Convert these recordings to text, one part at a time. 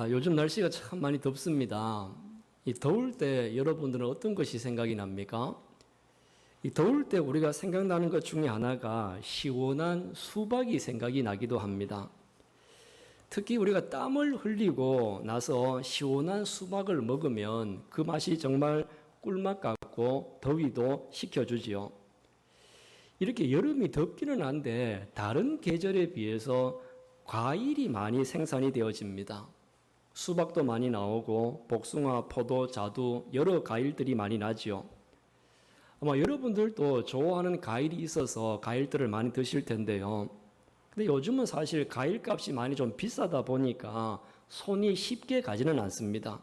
요즘 날씨가 참 많이 덥습니다. 이 더울 때 여러분들은 어떤 것이 생각이 납니까? 이 더울 때 우리가 생각나는 것 중에 하나가 시원한 수박이 생각이 나기도 합니다. 특히 우리가 땀을 흘리고 나서 시원한 수박을 먹으면 그 맛이 정말 꿀맛 같고 더위도 식혀주지요. 이렇게 여름이 덥기는 한데 다른 계절에 비해서 과일이 많이 생산이 되어집니다. 수박도 많이 나오고 복숭아, 포도, 자두 여러 과일들이 많이 나지요. 아마 여러분들도 좋아하는 과일이 있어서 과일들을 많이 드실 텐데요. 근데 요즘은 사실 과일 값이 많이 좀 비싸다 보니까 손이 쉽게 가지는 않습니다.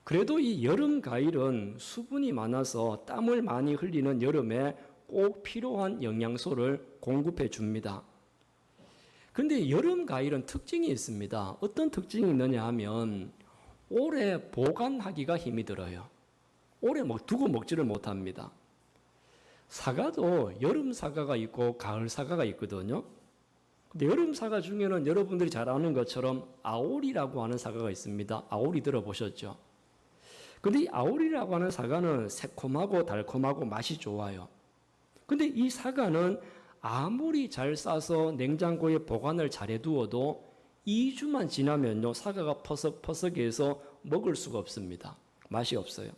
그래도 이 여름 과일은 수분이 많아서 땀을 많이 흘리는 여름에 꼭 필요한 영양소를 공급해 줍니다. 그런데 여름 과일은 특징이 있습니다. 어떤 특징이 있느냐 하면 오래 보관하기가 힘이 들어요. 오래 두고 먹지를 못합니다. 사과도 여름 사과가 있고 가을 사과가 있거든요. 근데 여름 사과 중에는 여러분들이 잘 아는 것처럼 아오리라고 하는 사과가 있습니다. 아오리 들어보셨죠? 근데 이 아오리라고 하는 사과는 새콤하고 달콤하고 맛이 좋아요. 근데 이 사과는 아무리 잘 싸서 냉장고에 보관을 잘 해두어도 2주만 지나면요 사과가 퍼석퍼석해서 먹을 수가 없습니다. 맛이 없어요.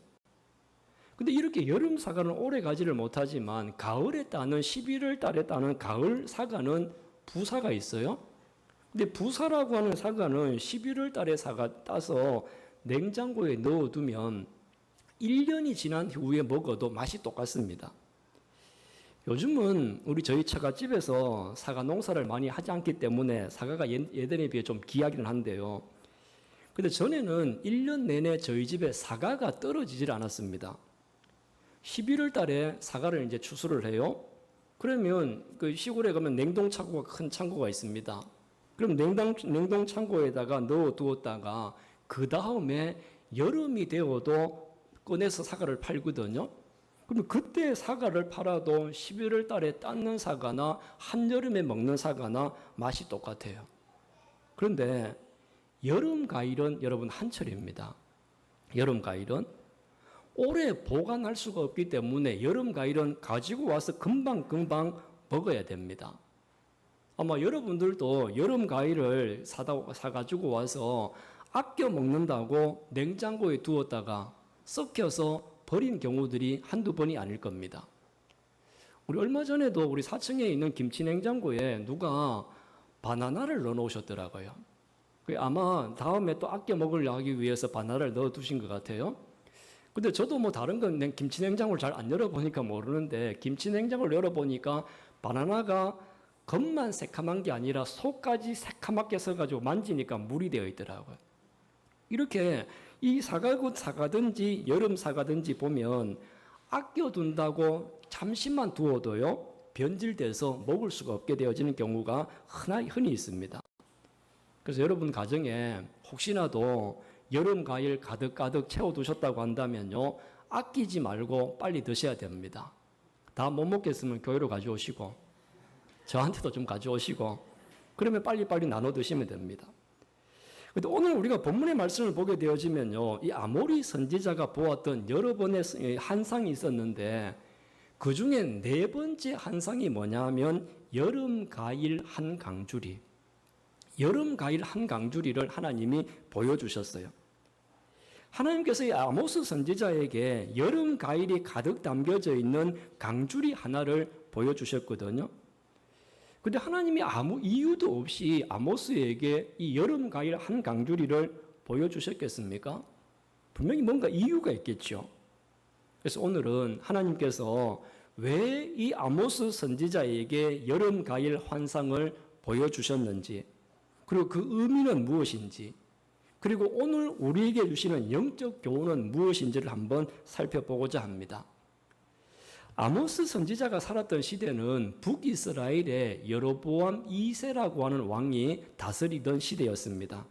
근데 이렇게 여름 사과는 오래 가지를 못하지만 가을에 따는 11월 달에 따는 가을 사과는 부사가 있어요. 근데 부사라고 하는 사과는 11월 달에 사과 따서 냉장고에 넣어두면 1년이 지난 후에 먹어도 맛이 똑같습니다. 요즘은 저희 처갓집에서 사과 농사를 많이 하지 않기 때문에 사과가 예전에 비해 좀 귀하기는 한데요. 근데 전에는 1년 내내 저희 집에 사과가 떨어지질 않았습니다. 11월 달에 사과를 이제 추수를 해요. 그러면 그 시골에 가면 냉동 창고가 큰 창고가 있습니다. 그럼 냉동 창고에다가 넣어 두었다가 그 다음에 여름이 되어도 꺼내서 사과를 팔거든요. 그러면 그때 사과를 팔아도 11월 달에 땄는 사과나 한여름에 먹는 사과나 맛이 똑같아요. 그런데 여름 과일은 여러분 한철입니다. 여름 과일은 오래 보관할 수가 없기 때문에 여름 과일은 가지고 와서 금방 먹어야 됩니다. 아마 여러분들도 여름 과일을 사가지고 와서 아껴 먹는다고 냉장고에 두었다가 썩혀서 버린 경우들이 한두 번이 아닐 겁니다. 우리 얼마 전에도 우리 4층에 있는 김치 냉장고에 누가 바나나를 넣어 놓으셨더라고요. 아마 다음에 또 아껴 먹으려 하기 위해서 바나나를 넣어 두신 것 같아요. 근데 저도 다른 건 김치 냉장고를 잘 안 열어보니까 모르는데 김치 냉장고를 열어보니까 바나나가 겉만 새카만 게 아니라 속까지 새카맣게 써가지고 만지니까 물이 되어 있더라고요. 이렇게 이 사과든지 여름 사과든지 보면 아껴둔다고 잠시만 두어도요 변질돼서 먹을 수가 없게 되어지는 경우가 흔히 있습니다. 그래서 여러분 가정에 혹시나도 여름 과일 가득가득 채워두셨다고 한다면요 아끼지 말고 빨리 드셔야 됩니다. 다 못 먹겠으면 교회로 가져오시고 저한테도 좀 가져오시고 그러면 빨리빨리 나눠 드시면 됩니다. 근데 오늘 우리가 본문의 말씀을 보게 되어지면요, 이 아모리 선지자가 보았던 여러 번의 환상이 있었는데 그 중에 네 번째 환상이 뭐냐 하면 여름 과일 한 강주리. 여름 과일 한 강주리를 하나님이 보여주셨어요. 하나님께서 이 아모스 선지자에게 여름 과일이 가득 담겨져 있는 강주리 하나를 보여주셨거든요. 근데 하나님이 아무 이유도 없이 아모스에게 이 여름 과일 한 강주리를 보여주셨겠습니까? 분명히 뭔가 이유가 있겠죠. 그래서 오늘은 하나님께서 왜 이 아모스 선지자에게 여름 과일 환상을 보여주셨는지, 그리고 그 의미는 무엇인지, 그리고 오늘 우리에게 주시는 영적 교훈은 무엇인지를 한번 살펴보고자 합니다. 아모스 선지자가 살았던 시대는 북이스라엘의 여로보암 2세라고 하는 왕이 다스리던 시대였습니다.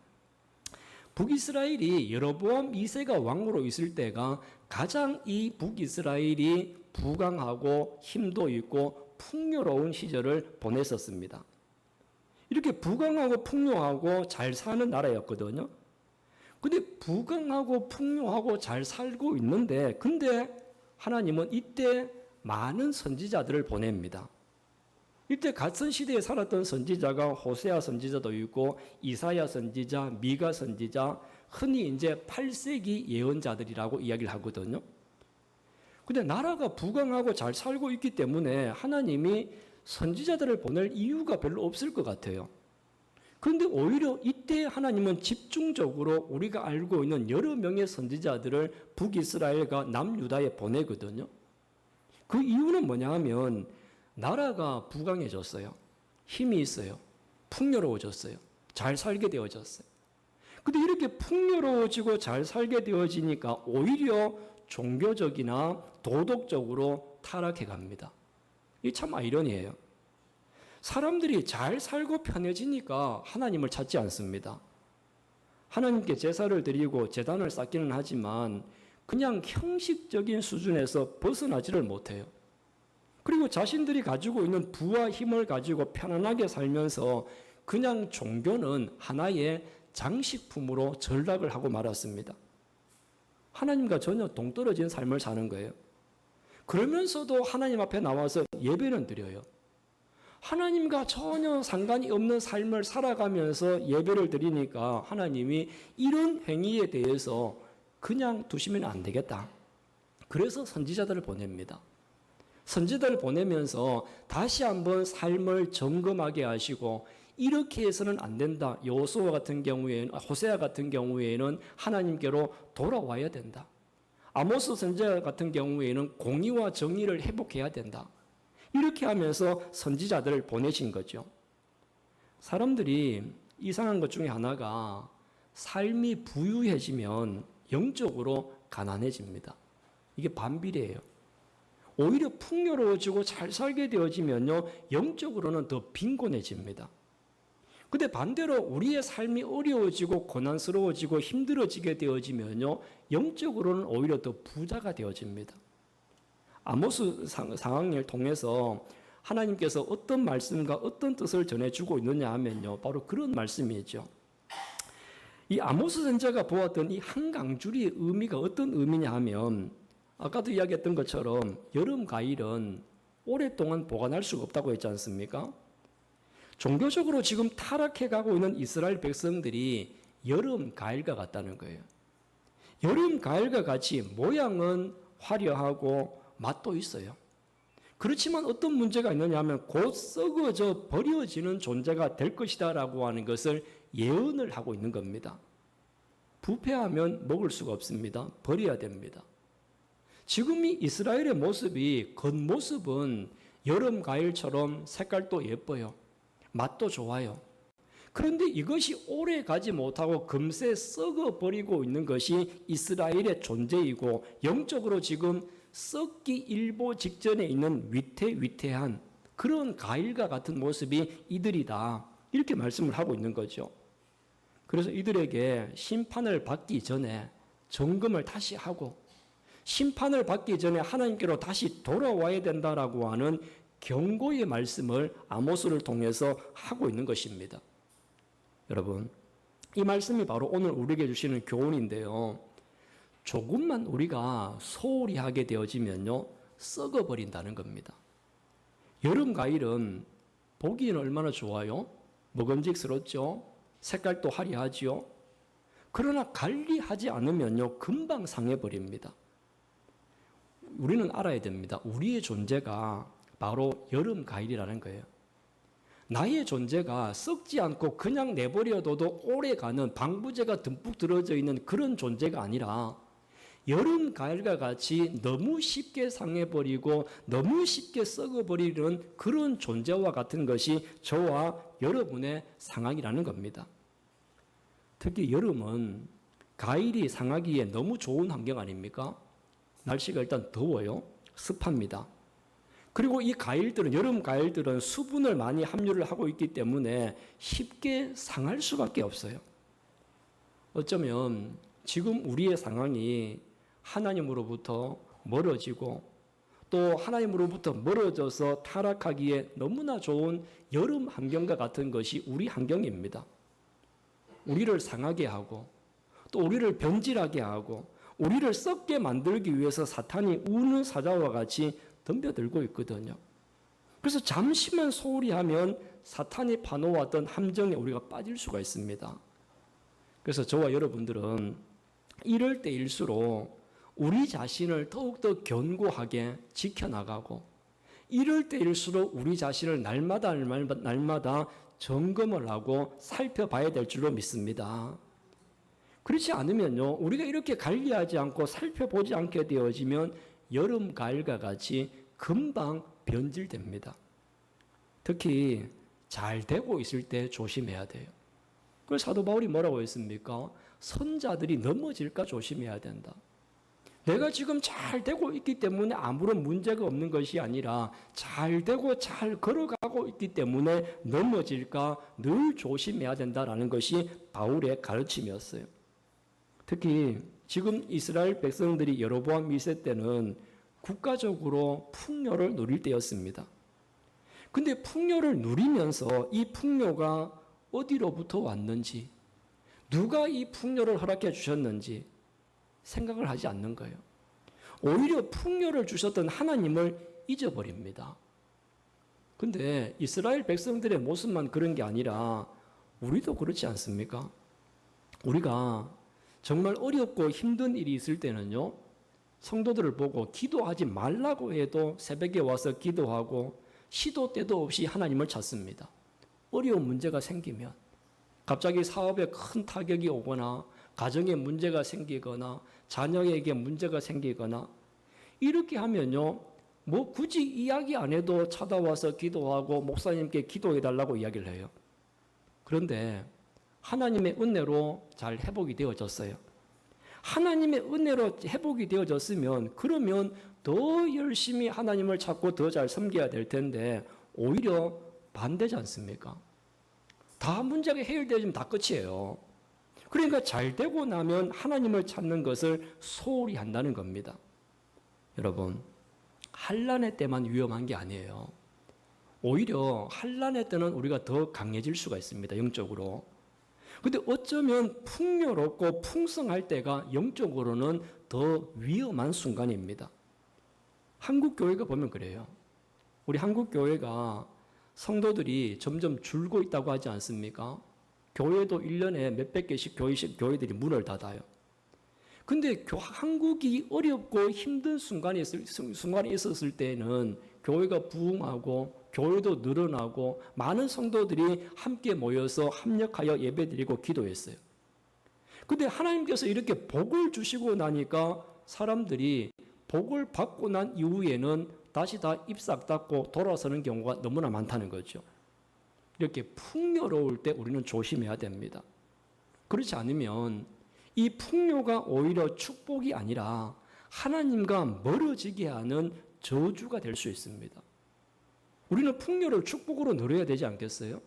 북이스라엘이 여로보암 2세가 왕으로 있을 때가 가장 이 북이스라엘이 부강하고 힘도 있고 풍요로운 시절을 보냈었습니다. 이렇게 부강하고 풍요하고 잘 사는 나라였거든요. 근데 부강하고 풍요하고 잘 살고 있는데, 근데 하나님은 이때 많은 선지자들을 보냅니다. 이때 같은 시대에 살았던 선지자가 호세아 선지자도 있고 이사야 선지자, 미가 선지자, 흔히 이제 8세기 예언자들이라고 이야기를 하거든요. 근데 나라가 부강하고 잘 살고 있기 때문에 하나님이 선지자들을 보낼 이유가 별로 없을 것 같아요. 그런데 오히려 이때 하나님은 집중적으로 우리가 알고 있는 여러 명의 선지자들을 북이스라엘과 남유다에 보내거든요. 그 이유는 뭐냐 하면 나라가 부강해졌어요. 힘이 있어요. 풍요로워졌어요. 잘 살게 되어졌어요. 근데 이렇게 풍요로워지고 잘 살게 되어지니까 오히려 종교적이나 도덕적으로 타락해 갑니다. 이게 참 아이러니해요. 사람들이 잘 살고 편해지니까 하나님을 찾지 않습니다. 하나님께 제사를 드리고 제단을 쌓기는 하지만 그냥 형식적인 수준에서 벗어나지를 못해요. 그리고 자신들이 가지고 있는 부와 힘을 가지고 편안하게 살면서 그냥 종교는 하나의 장식품으로 전락을 하고 말았습니다. 하나님과 전혀 동떨어진 삶을 사는 거예요. 그러면서도 하나님 앞에 나와서 예배는 드려요. 하나님과 전혀 상관이 없는 삶을 살아가면서 예배를 드리니까 하나님이 이런 행위에 대해서 그냥 두시면 안 되겠다. 그래서 선지자들을 보냅니다. 선지자들을 보내면서 다시 한번 삶을 점검하게 하시고 이렇게 해서는 안 된다. 여호수아 같은 경우에는, 호세아 같은 경우에는 하나님께로 돌아와야 된다. 아모스 선지자 같은 경우에는 공의와 정의를 회복해야 된다. 이렇게 하면서 선지자들을 보내신 거죠. 사람들이 이상한 것 중에 하나가 삶이 부유해지면 영적으로 가난해집니다. 이게 반비례예요. 오히려 풍요로워지고 잘 살게 되어지면요, 영적으로는 더 빈곤해집니다. 근데 반대로 우리의 삶이 어려워지고 고난스러워지고 힘들어지게 되어지면요, 영적으로는 오히려 더 부자가 되어집니다. 아모스 상황을 통해서 하나님께서 어떤 말씀과 어떤 뜻을 전해주고 있느냐 하면요, 바로 그런 말씀이죠. 이 아모스 선지자가 보았던 이 한강줄의 의미가 어떤 의미냐 하면, 아까도 이야기했던 것처럼 여름 과일은 오랫동안 보관할 수가 없다고 했지 않습니까? 종교적으로 지금 타락해 가고 있는 이스라엘 백성들이 여름 과일과 같다는 거예요. 여름 과일과 같이 모양은 화려하고 맛도 있어요. 그렇지만 어떤 문제가 있느냐 하면 곧 썩어져 버려지는 존재가 될 것이다라고 하는 것을 예언을 하고 있는 겁니다. 부패하면 먹을 수가 없습니다. 버려야 됩니다. 지금 이 이스라엘의 모습이 겉모습은 여름 과일처럼 색깔도 예뻐요. 맛도 좋아요. 그런데 이것이 오래 가지 못하고 금세 썩어버리고 있는 것이 이스라엘의 존재이고 영적으로 지금 썩기 일보 직전에 있는 위태위태한 그런 과일과 같은 모습이 이들이다. 이렇게 말씀을 하고 있는 거죠. 그래서 이들에게 심판을 받기 전에 점검을 다시 하고 심판을 받기 전에 하나님께로 다시 돌아와야 된다라고 하는 경고의 말씀을 아모스를 통해서 하고 있는 것입니다. 여러분, 이 말씀이 바로 오늘 우리에게 주시는 교훈인데요. 조금만 우리가 소홀히 하게 되어지면요, 썩어버린다는 겁니다. 여름 과일은 보기에는 얼마나 좋아요? 먹음직스럽죠? 색깔도 화려하지요? 그러나 관리하지 않으면요, 금방 상해버립니다. 우리는 알아야 됩니다. 우리의 존재가 바로 여름 과일이라는 거예요. 나의 존재가 썩지 않고 그냥 내버려둬도 오래가는 방부제가 듬뿍 들어져 있는 그런 존재가 아니라 여름 과일과 같이 너무 쉽게 상해버리고 너무 쉽게 썩어버리는 그런 존재와 같은 것이 저와 여러분의 상황이라는 겁니다. 특히 여름은 과일이 상하기에 너무 좋은 환경 아닙니까? 날씨가 일단 더워요. 습합니다. 그리고 이 과일들은, 여름 과일들은 수분을 많이 함유를 하고 있기 때문에 쉽게 상할 수밖에 없어요. 어쩌면 지금 우리의 상황이 하나님으로부터 멀어지고 또 하나님으로부터 멀어져서 타락하기에 너무나 좋은 여름 환경과 같은 것이 우리 환경입니다. 우리를 상하게 하고 또 우리를 변질하게 하고 우리를 썩게 만들기 위해서 사탄이 우는 사자와 같이 덤벼들고 있거든요. 그래서 잠시만 소홀히 하면 사탄이 파놓았던 함정에 우리가 빠질 수가 있습니다. 그래서 저와 여러분들은 이럴 때일수록 우리 자신을 더욱더 견고하게 지켜나가고 이럴 때일수록 우리 자신을 날마다 점검을 하고 살펴봐야 될 줄로 믿습니다. 그렇지 않으면요, 우리가 이렇게 관리하지 않고 살펴보지 않게 되어지면 여름 가을과 같이 금방 변질됩니다. 특히 잘 되고 있을 때 조심해야 돼요. 그래서 사도 바울이 뭐라고 했습니까? 선자들이 넘어질까 조심해야 된다. 내가 지금 잘 되고 있기 때문에 아무런 문제가 없는 것이 아니라 잘 되고 잘 걸어가고 있기 때문에 넘어질까 늘 조심해야 된다라는 것이 바울의 가르침이었어요. 특히 지금 이스라엘 백성들이 여로보암 2세 때는 국가적으로 풍요를 누릴 때였습니다. 근데 풍요를 누리면서 이 풍요가 어디로부터 왔는지, 누가 이 풍요를 허락해 주셨는지 생각을 하지 않는 거예요. 오히려 풍요를 주셨던 하나님을 잊어버립니다. 근데 이스라엘 백성들의 모습만 그런 게 아니라 우리도 그렇지 않습니까? 우리가 정말 어렵고 힘든 일이 있을 때는요, 성도들을 보고 기도하지 말라고 해도 새벽에 와서 기도하고 시도 때도 없이 하나님을 찾습니다. 어려운 문제가 생기면, 갑자기 사업에 큰 타격이 오거나 가정에 문제가 생기거나 자녀에게 문제가 생기거나 이렇게 하면요, 뭐 굳이 이야기 안 해도 찾아와서 기도하고 목사님께 기도해 달라고 이야기를 해요. 그런데 하나님의 은혜로 잘 회복이 되어졌어요. 하나님의 은혜로 회복이 되어졌으면 그러면 더 열심히 하나님을 찾고 더 잘 섬겨야 될 텐데 오히려 반대지 않습니까? 다 문제가 해결되면 다 끝이에요. 그러니까 잘 되고 나면 하나님을 찾는 것을 소홀히 한다는 겁니다. 여러분, 환난의 때만 위험한 게 아니에요. 오히려 환난의 때는 우리가 더 강해질 수가 있습니다. 영적으로. 근데 어쩌면 풍요롭고 풍성할 때가 영적으로는 더 위험한 순간입니다. 한국 교회가 보면 그래요. 우리 한국 교회가 성도들이 점점 줄고 있다고 하지 않습니까? 교회도 1년에 몇백 개씩 교회들이 문을 닫아요. 근데 한국이 어렵고 힘든 순간이 있었을 때는 교회가 부흥하고 교회도 늘어나고 많은 성도들이 함께 모여서 합력하여 예배드리고 기도했어요. 근데 하나님께서 이렇게 복을 주시고 나니까 사람들이 복을 받고 난 이후에는 다시 다 입 싹 닫고 돌아서는 경우가 너무나 많다는 거죠. 이렇게 풍요로울 때 우리는 조심해야 됩니다. 그렇지 않으면 이 풍요가 오히려 축복이 아니라 하나님과 멀어지게 하는 저주가 될 수 있습니다. 우리는 풍요를 축복으로 누려야 되지 않겠어요?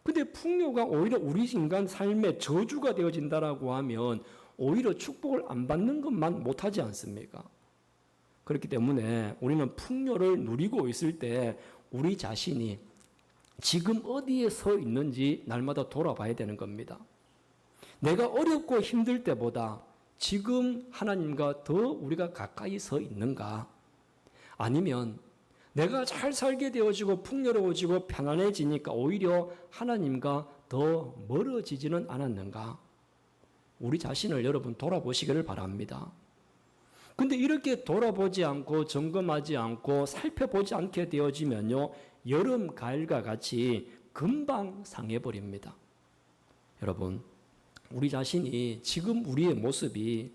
근데 풍요가 오히려 우리 인간 삶의 저주가 되어진다라고 하면 오히려 축복을 안 받는 것만 못하지 않습니까? 그렇기 때문에 우리는 풍요를 누리고 있을 때 우리 자신이 지금 어디에 서 있는지 날마다 돌아봐야 되는 겁니다. 내가 어렵고 힘들 때보다 지금 하나님과 더 우리가 가까이 서 있는가? 아니면 내가 잘 살게 되어지고 풍요로워지고 편안해지니까 오히려 하나님과 더 멀어지지는 않았는가? 우리 자신을 여러분 돌아보시기를 바랍니다. 근데 이렇게 돌아보지 않고 점검하지 않고 살펴보지 않게 되어지면요, 여름 가을과 같이 금방 상해버립니다. 여러분, 우리 자신이 지금 우리의 모습이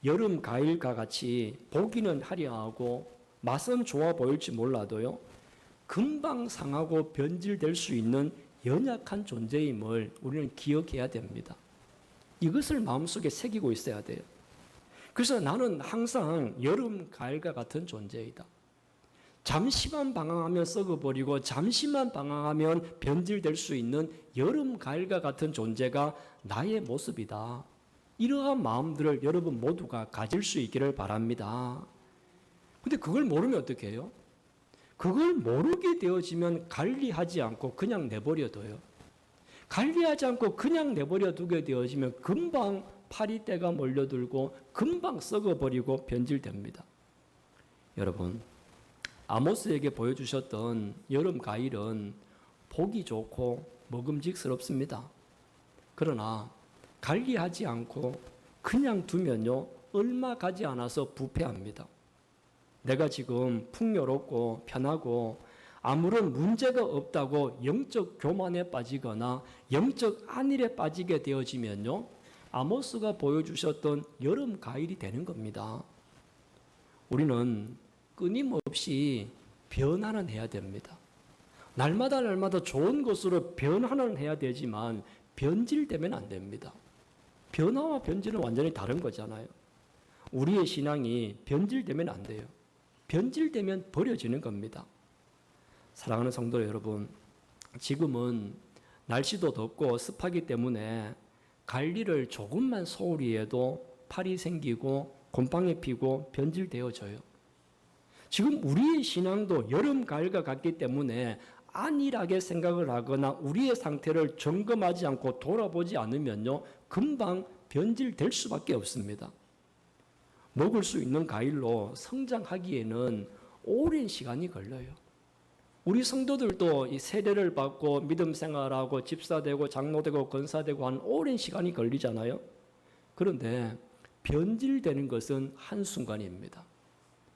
여름 가을과 같이 보기는 화려하고 맛은 좋아 보일지 몰라도요, 금방 상하고 변질될 수 있는 연약한 존재임을 우리는 기억해야 됩니다. 이것을 마음속에 새기고 있어야 돼요. 그래서 나는 항상 여름 가을과 같은 존재이다. 잠시만 방황하면 썩어버리고 잠시만 방황하면 변질될 수 있는 여름 가을과 같은 존재가 나의 모습이다. 이러한 마음들을 여러분 모두가 가질 수 있기를 바랍니다. 근데 그걸 모르면 어떻게 해요? 그걸 모르게 되어지면 관리하지 않고 그냥 내버려 둬요. 관리하지 않고 그냥 내버려 두게 되어지면 금방 파리때가 몰려들고 금방 썩어버리고 변질됩니다. 여러분, 아모스에게 보여주셨던 여름 과일은 보기 좋고 먹음직스럽습니다. 그러나 관리하지 않고 그냥 두면요, 얼마 가지 않아서 부패합니다. 내가 지금 풍요롭고 편하고 아무런 문제가 없다고 영적 교만에 빠지거나 영적 안일에 빠지게 되어지면요, 아모스가 보여주셨던 여름 과일이 되는 겁니다. 우리는 끊임없이 변화는 해야 됩니다. 날마다 좋은 것으로 변화는 해야 되지만 변질되면 안 됩니다. 변화와 변질은 완전히 다른 거잖아요. 우리의 신앙이 변질되면 안 돼요. 변질되면 버려지는 겁니다. 사랑하는 성도 여러분, 지금은 날씨도 덥고 습하기 때문에 관리를 조금만 소홀히 해도 팔이 생기고 곰팡이 피고 변질되어져요. 지금 우리의 신앙도 여름 가을과 같기 때문에 안일하게 생각을 하거나 우리의 상태를 점검하지 않고 돌아보지 않으면요, 금방 변질될 수밖에 없습니다. 먹을 수 있는 과일로 성장하기에는 오랜 시간이 걸려요. 우리 성도들도 이 세례를 받고 믿음 생활하고 집사되고 장로되고 권사되고 하는 오랜 시간이 걸리잖아요. 그런데 변질되는 것은 한순간입니다.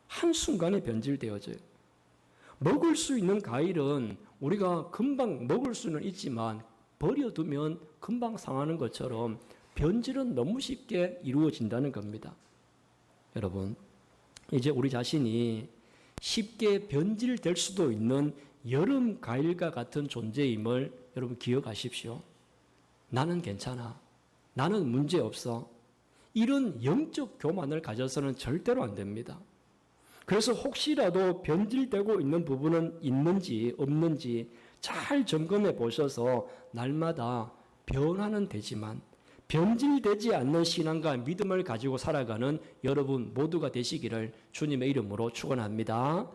한순간에 변질되어져요. 먹을 수 있는 과일은 우리가 금방 먹을 수는 있지만 버려두면 금방 상하는 것처럼 변질은 너무 쉽게 이루어진다는 겁니다. 여러분, 이제 우리 자신이 쉽게 변질될 수도 있는 여름 과일과 같은 존재임을 여러분 기억하십시오. 나는 괜찮아. 나는 문제 없어. 이런 영적 교만을 가져서는 절대로 안 됩니다. 그래서 혹시라도 변질되고 있는 부분은 있는지 없는지 잘 점검해 보셔서 날마다 변화는 되지만 변질되지 않는 신앙과 믿음을 가지고 살아가는 여러분 모두가 되시기를 주님의 이름으로 축원합니다.